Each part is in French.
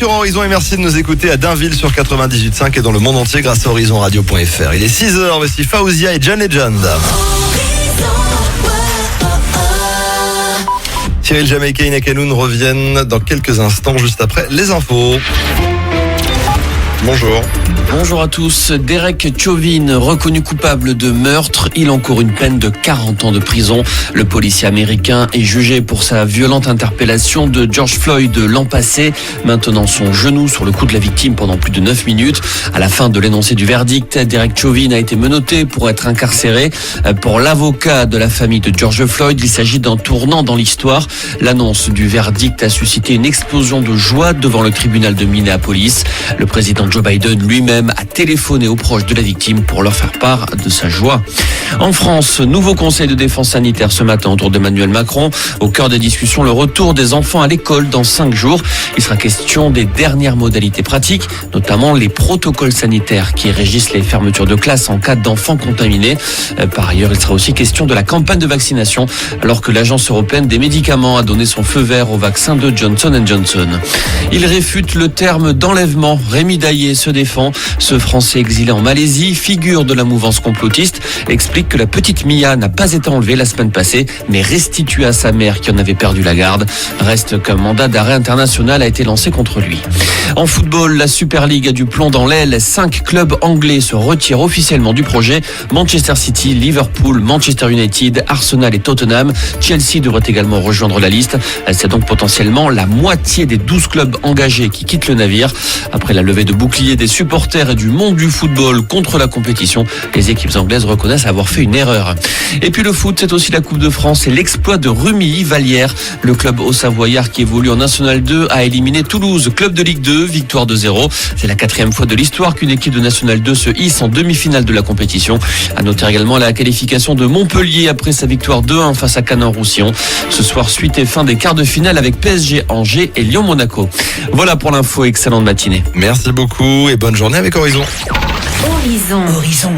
sur Horizon et merci de nous écouter à Dainville sur 98.5 et dans le monde entier grâce à horizonradio.fr. Il est 6h, voici Faouzia et John Legend. Cyril Jamaïque et Inakanoun reviennent dans quelques instants, juste après les infos. Bonjour. Bonjour à tous. Derek Chauvin, reconnu coupable de meurtre, il encourt une peine de 40 ans de prison. Le policier américain est jugé pour sa violente interpellation de George Floyd l'an passé, maintenant son genou sur le cou de la victime pendant plus de 9 minutes. À la fin de l'énoncé du verdict, Derek Chauvin a été menotté pour être incarcéré. Pour l'avocat de la famille de George Floyd, il s'agit d'un tournant dans l'histoire. L'annonce du verdict a suscité une explosion de joie devant le tribunal de Minneapolis. Le président Joe Biden lui-même a téléphoné aux proches de la victime pour leur faire part de sa joie. En France, nouveau conseil de défense sanitaire ce matin autour d'Emmanuel Macron. Au cœur des discussions, le retour des enfants à l'école dans 5 jours. Il sera question des dernières modalités pratiques, notamment les protocoles sanitaires qui régissent les fermetures de classe en cas d'enfants contaminés. Par ailleurs, il sera aussi question de la campagne de vaccination, alors que l'Agence européenne des médicaments a donné son feu vert au vaccin de Johnson & Johnson. Il réfute le terme d'enlèvement. Rémi Daillé se défend. Ce Français exilé en Malaisie, figure de la mouvance complotiste, explique que la petite Mia n'a pas été enlevée la semaine passée, mais restituée à sa mère qui en avait perdu la garde. Reste qu'un mandat d'arrêt international a été lancé contre lui. En football, la Super League a du plomb dans l'aile. 5 clubs anglais se retirent officiellement du projet. Manchester City, Liverpool, Manchester United, Arsenal et Tottenham. Chelsea devrait également rejoindre la liste. C'est donc potentiellement la moitié des 12 clubs engagés qui quittent le navire. Après la levée de boucliers des supporters et du monde du football contre la compétition, les équipes anglaises reconnaissent avoir fait une erreur. Et puis le foot, c'est aussi la Coupe de France et l'exploit de Rumilly-Vallière. Le club haut-savoyard qui évolue en National 2 a éliminé Toulouse, club de Ligue 2, victoire de 0. C'est la 4e fois de l'histoire qu'une équipe de National 2 se hisse en demi-finale de la compétition. À noter également la qualification de Montpellier après sa victoire 2-1 face à Canet-en-Roussillon. Ce soir, suite et fin des quarts de finale avec PSG Angers et Lyon-Monaco. Voilà pour l'info, excellente matinée. Merci beaucoup et bonne journée avec Horizon. Horizon.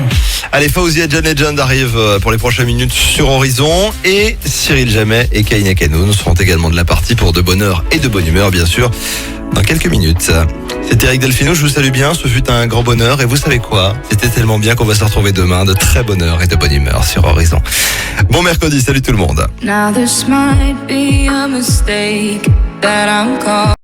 Allez, Faouzia et John Legend arrivent pour les prochaines minutes sur Horizon et Cyril Jamet et Kaina Kanoun seront également de la partie pour de bonne heure et de bonne humeur, bien sûr, dans quelques minutes. C'était Eric Delfino, je vous salue bien, ce fut un grand bonheur et vous savez quoi? C'était tellement bien qu'on va se retrouver demain de très bonne heure et de bonne humeur sur Horizon. Bon mercredi, salut tout le monde. Now this might be a mistake that I'm caught